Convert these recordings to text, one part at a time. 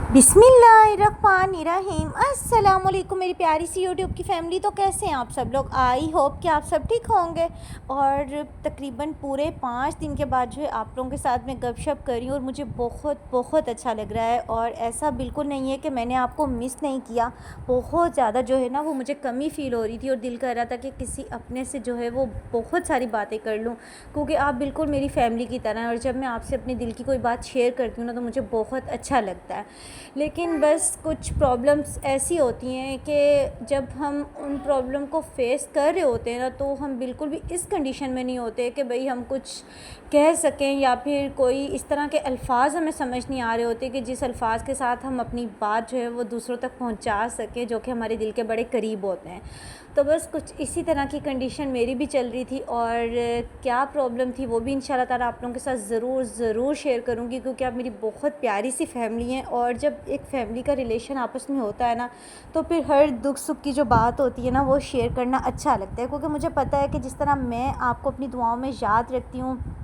बिस्मिल्लाहिर्रहमानिर्रहीम। अस्सलाम वालेकुम मेरी प्यारी सी यूट्यूब की फ़ैमिली। तो कैसे हैं आप सब लोग? आई होप कि आप सब ठीक होंगे। और तकरीबन पूरे 5 दिन के बाद जो है आप लोगों के साथ में गपशप कर रही हूँ और मुझे बहुत बहुत अच्छा लग रहा है। और ऐसा बिल्कुल नहीं है कि मैंने आपको मिस नहीं किया। बहुत ज़्यादा जो है ना वो मुझे कमी फ़ील हो रही थी और दिल कर रहा था कि किसी अपने से जो है वो बहुत सारी बातें कर लूँ, क्योंकि आप बिल्कुल मेरी फ़ैमिली की तरह हैं। और जब मैं आपसे अपने दिल की कोई बात शेयर करती हूँ ना तो मुझे बहुत अच्छा लगता है। लेकिन बस कुछ प्रॉब्लम्स ऐसी होती हैं कि जब हम उन प्रॉब्लम को फेस कर रहे होते हैं ना तो हम बिल्कुल भी इस कंडीशन में नहीं होते कि भाई हम कुछ कह सकें, या फिर कोई इस तरह के अल्फाज हमें समझ नहीं आ रहे होते कि जिस अल्फाज के साथ हम अपनी बात जो है वो दूसरों तक पहुंचा सकें, जो कि हमारे दिल के बड़े करीब होते हैं। तो बस कुछ इसी तरह की कंडीशन मेरी भी चल रही थी। और क्या प्रॉब्लम थी वो भी इंशाल्लाह ताला आप लोगों के साथ ज़रूर शेयर करूँगी, क्योंकि आप मेरी बहुत प्यारी सी फैमिली हैं। और जब एक फ़ैमिली का रिलेशन आपस में होता है ना तो फिर हर दुख सुख की जो बात होती है ना वो शेयर करना अच्छा लगता है, क्योंकि मुझे पता है कि जिस तरह मैं आपको अपनी दुआओं में याद रखती हूँ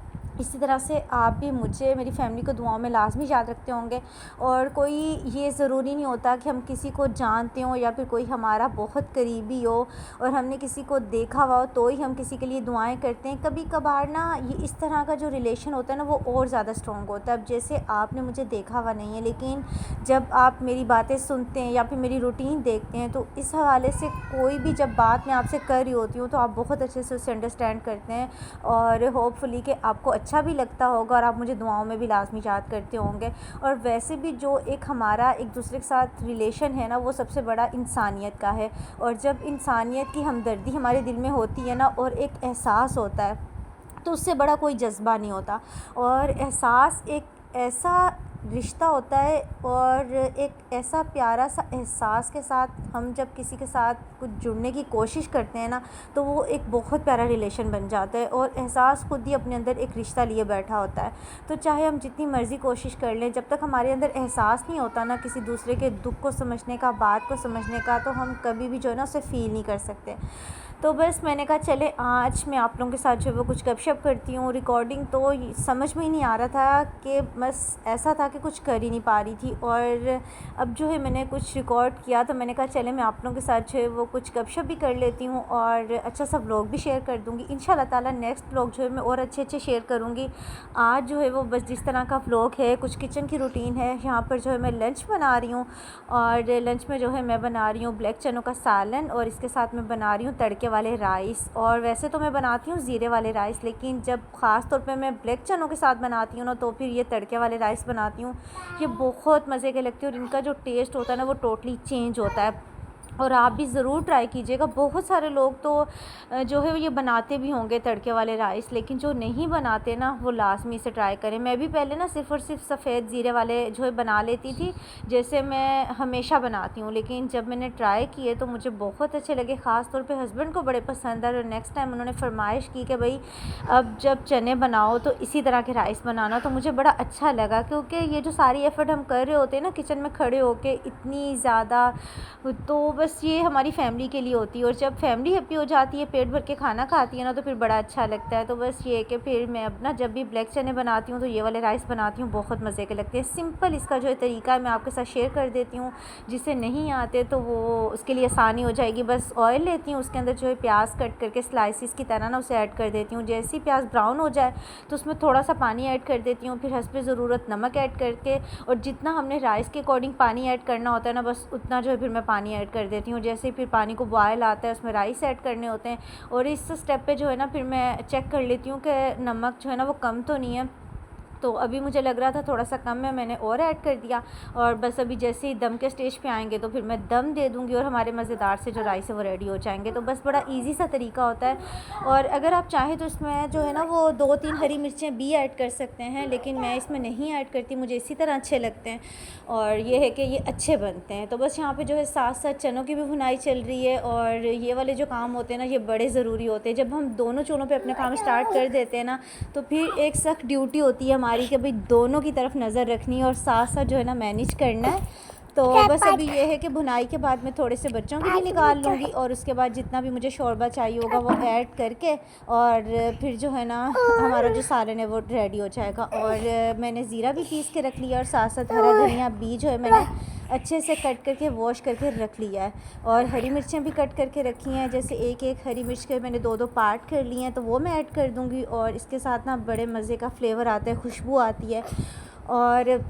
इसी तरह से आप भी मुझे, मेरी फ़ैमिली को दुआओं में लाज़मी याद रखते होंगे। और कोई ये ज़रूरी नहीं होता कि हम किसी को जानते हों या फिर कोई हमारा बहुत करीबी हो और हमने किसी को देखा हुआ हो तो ही हम किसी के लिए दुआएं करते हैं। कभी कभार ना ये इस तरह का जो रिलेशन होता है ना वो और ज़्यादा स्ट्रॉन्ग होता है। अब जैसे आपने मुझे देखा हुआ नहीं है, लेकिन जब आप मेरी बातें सुनते हैं या फिर मेरी रूटीन देखते हैं तो इस हवाले से कोई भी जब बात मैं आपसे कर रही होती हूँ तो आप बहुत अच्छे से उसे अंडरस्टैंड करते हैं। और होपफुली कि आपको अच्छा भी लगता होगा और आप मुझे दुआओं में भी लाज़मी याद करते होंगे। और वैसे भी जो एक हमारा एक दूसरे के साथ रिलेशन है ना वो सबसे बड़ा इंसानियत का है। और जब इंसानियत की हमदर्दी हमारे दिल में होती है ना और एक एहसास होता है तो उससे बड़ा कोई जज्बा नहीं होता। और एहसास एक ऐसा रिश्ता होता है और एक ऐसा प्यारा सा एहसास के साथ हम जब किसी के साथ कुछ जुड़ने की कोशिश करते हैं ना तो वो एक बहुत प्यारा रिलेशन बन जाता है। और एहसास खुद ही अपने अंदर एक रिश्ता लिए बैठा होता है। तो चाहे हम जितनी मर्ज़ी कोशिश कर लें, जब तक हमारे अंदर एहसास नहीं होता ना किसी दूसरे के दुख को समझने का, बात को समझने का, तो हम कभी भी जो है ना उसे फ़ील नहीं कर सकते। तो बस मैंने कहा चले आज मैं आप लोगों के साथ जो है वो कुछ गपशप करती हूँ। रिकॉर्डिंग तो समझ में ही नहीं आ रहा था कि बस ऐसा था कि कुछ कर ही नहीं पा रही थी। और अब जो है मैंने कुछ रिकॉर्ड किया तो मैंने कहा चले मैं आप लोगों के साथ जो है वो कुछ गपशप भी कर लेती हूँ और अच्छा सा व्लॉग भी शेयर कर दूँगी। इंशाल्लाह ताला नेक्स्ट व्लॉग जो है मैं और अच्छे शेयर करूँगी। आज जो है वो बस जिस तरह का व्लॉग है, कुछ किचन की रूटीन है। यहाँ पर जो है मैं लंच बना रही हूँ और लंच में जो है मैं बना रही हूँ ब्लैक चनों का सालन और इसके साथ मैं बना रही हूँ तड़के वाले राइस। और वैसे तो मैं बनाती हूँ ज़ीरे वाले राइस, लेकिन जब ख़ास तौर पे मैं ब्लैक चनों के साथ बनाती हूँ ना तो फिर ये तड़के वाले राइस बनाती हूँ। ये बहुत मज़े के लगते हैं और इनका जो टेस्ट होता है ना वो टोटली चेंज होता है। और आप भी ज़रूर ट्राई कीजिएगा। बहुत सारे लोग तो जो है ये बनाते भी होंगे तड़के वाले राइस, लेकिन जो नहीं बनाते ना वो लाज़मी से ट्राई करें। मैं भी पहले ना सिर्फ़ और सिर्फ सफ़ेद ज़ीरे वाले जो है बना लेती थी, जैसे मैं हमेशा बनाती हूँ। लेकिन जब मैंने ट्राई किए तो मुझे बहुत अच्छे लगे, ख़ास तौर पे हस्बैंड को बड़े पसंद आए। और नेक्स्ट टाइम उन्होंने फ़रमाइश की कि भाई अब जब चने बनाओ तो इसी तरह के राइस बनाना। तो मुझे बड़ा अच्छा लगा, क्योंकि ये जो सारी एफ़र्ट हम कर रहे होते हैं ना किचन में खड़े होके इतनी ज़्यादा, तो बस ये हमारी फ़ैमिली के लिए होती है। और जब फैमिली हैप्पी हो जाती है, पेट भर के खाना खाती है ना तो फिर बड़ा अच्छा लगता है। तो बस ये है कि फिर मैं अब ना जब भी ब्लैक चने बनाती हूँ तो ये वाले राइस बनाती हूँ, बहुत मज़े के लगते हैं। सिंपल इसका जो है तरीका है मैं आपके साथ शेयर कर देती हूँ, जिसे नहीं आते तो वो उसके लिए आसानी हो जाएगी। बस ऑयल लेती हूँ, उसके अंदर जो है प्याज कट करके स्लाइसिस की तरह ना उसे ऐड कर देती हूँ। जैसे ही प्याज ब्राउन हो जाए तो उसमें थोड़ा सा पानी ऐड कर देती हूँ, फिर हस्बे ज़रूरत नमक ऐड करके, और जितना हमने राइस के अकॉर्डिंग पानी ऐड करना होता है ना बस उतना जो है फिर मैं पानी ऐड कर देती हूँ। जैसे फिर पानी को बॉयल आता है उसमें राइस ऐड करने होते हैं। और इस स्टेप पे जो है ना फिर मैं चेक कर लेती हूँ कि नमक जो है ना वो कम तो नहीं है। तो अभी मुझे लग रहा था थोड़ा सा कम है, मैंने और ऐड कर दिया। और बस अभी जैसे ही दम के स्टेज पे आएंगे तो फिर मैं दम दे दूँगी और हमारे मज़ेदार से जो राइस है वो रेडी हो जाएंगे। तो बस बड़ा इजी सा तरीका होता है। और अगर आप चाहें तो इसमें जो है ना वो 2-3 हरी मिर्चें भी ऐड कर सकते हैं, लेकिन मैं इसमें नहीं ऐड करती, मुझे इसी तरह अच्छे लगते हैं। और ये है कि ये अच्छे बनते हैं। तो बस यहाँ पे जो है साथ साथ चनों की भी भुनाई चल रही है। और ये वाले जो काम होते हैं ना ये बड़े ज़रूरी होते हैं। जब हम दोनों चूल्हों पे अपने काम स्टार्ट कर देते हैं ना तो फिर एक सख्त ड्यूटी होती है हमारी कि भाई दोनों की तरफ नज़र रखनी है और साथ साथ जो है ना मैनेज करना है। तो बस अभी ये है कि भुनाई के बाद मैं थोड़े से बच्चों के लिए निकाल लूँगी और उसके बाद जितना भी मुझे शोरबा चाहिए होगा वो ऐड करके और फिर जो है ना हमारा जो सालन है वो रेडी हो जाएगा। और मैंने ज़ीरा भी पीस के रख लिया और साथ साथ हरा धनिया भी जो है मैंने अच्छे से कट करके वॉश करके रख लिया है। और हरी मिर्चें भी कट करके रखी हैं, जैसे एक एक हरी मिर्च के मैंने दो दो पार्ट कर लिए हैं, तो वो मैं ऐड कर दूँगी। और इसके साथ ना बड़े मज़े का फ्लेवर आता है, खुशबू आती है। और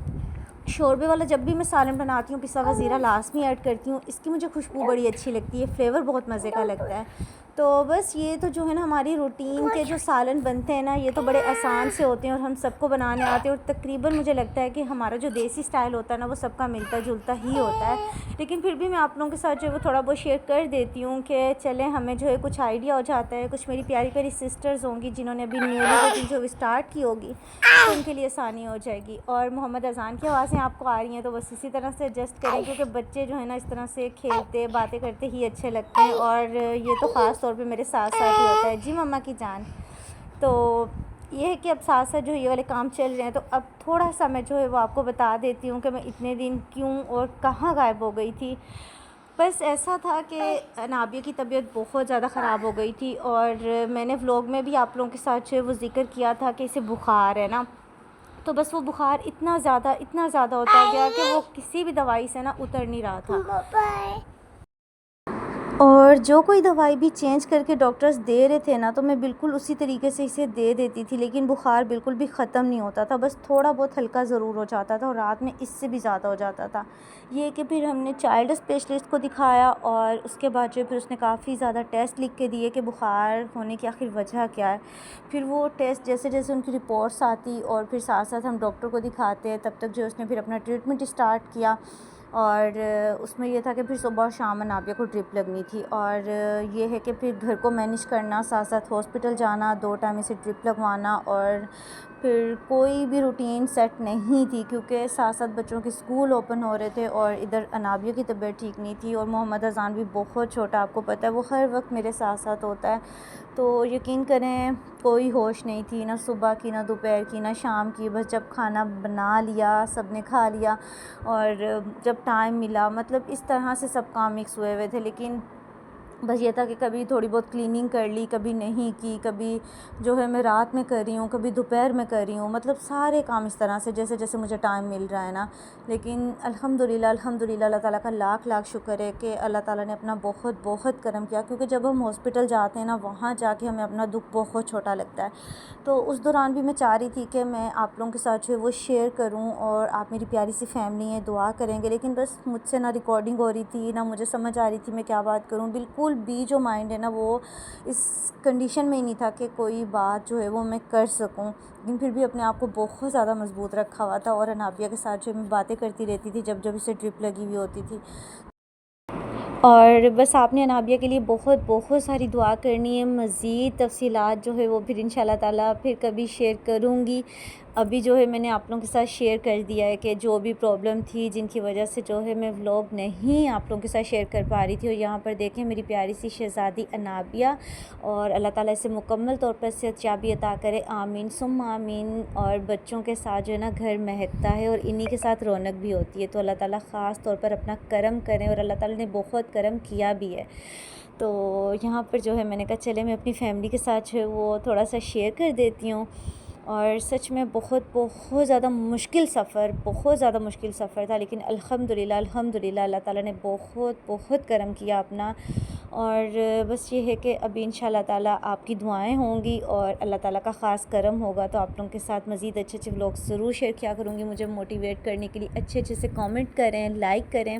शोरबे वाला जब भी मैं सालन बनाती हूँ पिसा हुआ ज़ीरा लास्ट में ऐड करती हूँ, इसकी मुझे खुशबू बड़ी अच्छी लगती है, फ्लेवर बहुत मज़े का लगता है। तो बस ये तो जो है ना हमारी रूटीन के जो सालन बनते हैं ना, ये तो बड़े आसान से होते हैं और हम सबको बनाने आते हैं। और तकरीबन मुझे लगता है कि हमारा जो देसी स्टाइल होता है ना वो सबका मिलता जुलता ही होता है, लेकिन फिर भी मैं आप लोगों के साथ जो है वो थोड़ा बहुत शेयर कर देती हूँ कि चलें हमें जो है कुछ आइडिया हो जाता है। कुछ मेरी प्यारी प्यारी सिस्टर्स होंगी जिन्होंने अभी न्यूली कुकिंग जो स्टार्ट की होगी तो उनके लिए आसानी हो जाएगी। और मोहम्मद अजान की आवाज़ें आपको आ रही हैं तो बस इसी तरह से एडजस्ट करें, क्योंकि बच्चे जो है ना इस तरह से खेलते बातें करते ही अच्छे लगते हैं। और ये तो ख़ास तौर पे मेरे साथ साथ ही होता है। जी मम्मा की जान। तो ये है कि अब साथ साथ जो ये वाले काम चल रहे हैं, तो अब थोड़ा सा मैं जो है वो आपको बता देती हूँ कि मैं इतने दिन क्यों और कहाँ गायब हो गई थी। बस ऐसा था कि नाबिया की तबीयत बहुत ज़्यादा ख़राब हो गई थी और मैंने व्लॉग में भी आप लोगों के साथ जो है वो ज़िक्र किया था कि इसे बुखार है ना। तो बस वो बुखार इतना ज़्यादा होता गया कि वो किसी भी दवाई से ना उतर नहीं रहा था। और जो कोई दवाई भी चेंज करके डॉक्टर्स दे रहे थे ना, तो मैं बिल्कुल उसी तरीके से इसे दे देती थी, लेकिन बुखार बिल्कुल भी ख़त्म नहीं होता था, बस थोड़ा बहुत हल्का ज़रूर हो जाता था और रात में इससे भी ज़्यादा हो जाता था। ये कि फिर हमने चाइल्ड स्पेशलिस्ट को दिखाया और उसके बाद जो फिर उसने काफ़ी ज़्यादा टेस्ट लिख के दिए कि बुखार होने की आखिर वजह क्या है। फिर वो टेस्ट जैसे जैसे उनकी रिपोर्ट्स आती और फिर साथ साथ हम डॉक्टर को दिखाते हैं, तब तक जो उसने फिर अपना ट्रीटमेंट स्टार्ट किया। और उसमें ये था कि फिर सुबह और शाम नाबिया को ड्रिप लगनी थी। और ये है कि फिर घर को मैनेज करना, साथ साथ हॉस्पिटल जाना, 2 टाइम इसे ड्रिप लगवाना। और फिर कोई भी रूटीन सेट नहीं थी, क्योंकि साथ साथ बच्चों के स्कूल ओपन हो रहे थे और इधर अनाबिया की तबीयत ठीक नहीं थी। और मोहम्मद अज़ान भी बहुत छोटा, आपको पता है वो हर वक्त मेरे साथ साथ होता है। तो यकीन करें कोई होश नहीं थी, ना सुबह की, ना दोपहर की, ना शाम की। बस जब खाना बना लिया, सब ने खा लिया और जब टाइम मिला, मतलब इस तरह से सब काम मिक्स हुए थे। लेकिन बस ये था कि कभी थोड़ी बहुत क्लीनिंग कर ली, कभी नहीं की, कभी जो है मैं रात में कर रही हूँ, कभी दोपहर में कर रही हूँ, मतलब सारे काम इस तरह से जैसे जैसे मुझे टाइम मिल रहा है ना। लेकिन अल्हम्दुलिल्लाह अल्लाह ताला का लाख लाख शुक्र है कि अल्लाह ताला ने अपना बहुत बहुत करम किया, क्योंकि जब हम हॉस्पिटल जाते हैं ना, वहाँ जाके हमें अपना दुख बहुत छोटा लगता है। तो उस दौरान भी मैं चाह रही थी कि मैं आप लोगों के साथ जो है वो शेयर करूं और आप मेरी प्यारी सी फैमिली हैं, दुआ करेंगे। लेकिन बस मुझसे ना रिकॉर्डिंग हो रही थी, ना मुझे समझ आ रही थी मैं क्या बात करूं। बिल्कुल भी जो माइंड है ना वो इस कंडीशन में ही नहीं था कि कोई बात जो है वो मैं कर सकूं। लेकिन फिर भी अपने आप को बहुत ज़्यादा मजबूत रखा हुआ था और अनाबिया के साथ जो मैं बातें करती रहती थी जब जब इसे ड्रिप लगी हुई होती थी। और बस आपने अनाबिया के लिए बहुत बहुत सारी दुआ करनी है। मज़ीद तफ़सीलात जो है वो फिर इंशाल्लाह ताला फिर कभी शेयर करूँगी। अभी जो है मैंने आप लोगों के साथ शेयर कर दिया है कि जो भी प्रॉब्लम थी जिनकी वजह से जो है मैं व्लॉग नहीं आप लोगों के साथ शेयर कर पा रही थी। और यहाँ पर देखें मेरी प्यारी सी शहज़ादी अनाबिया, और अल्लाह ताला इसे मुकम्मल तौर पर सेहतयाबी अता करे, आमीन सुम्मा आमीन। और बच्चों के साथ जो है ना घर महकता है और इन्हीं के साथ रौनक भी होती है। तो अल्लाह ताला ख़ास तौर पर अपना करम करें, और अल्लाह ताला ने बहुत करम किया भी है। तो यहाँ पर जो है मैंने कहा चले मैं अपनी फ़ैमिली के साथ जो है वो थोड़ा सा शेयर कर देती हूँ। और सच में बहुत बहुत ज़्यादा मुश्किल सफ़र था, लेकिन अल्हम्दुलिल्लाह अल्लाह ताला ने बहुत बहुत करम किया अपना। और बस ये है कि अभी इंशाल्लाह ताला आपकी दुआएं होंगी और अल्लाह ताला का ख़ास करम होगा तो आप लोगों के साथ मज़ीद अच्छे अच्छे व्लॉग ज़रूर शेयर किया करूँगी। मुझे मोटिवेट करने के लिए अच्छे अच्छे से कमेंट करें, लाइक करें।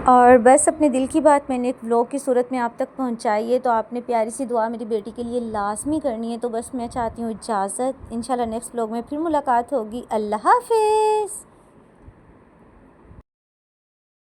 और बस अपने दिल की बात मैंने एक व्लॉग की सूरत में आप तक पहुंचाई है, तो आपने प्यारी सी दुआ मेरी बेटी के लिए लाज़मी करनी है। तो बस मैं चाहती हूँ इजाज़त, इंशाल्लाह नेक्स्ट व्लॉग में फिर मुलाकात होगी। अल्लाह हाफ़िज़।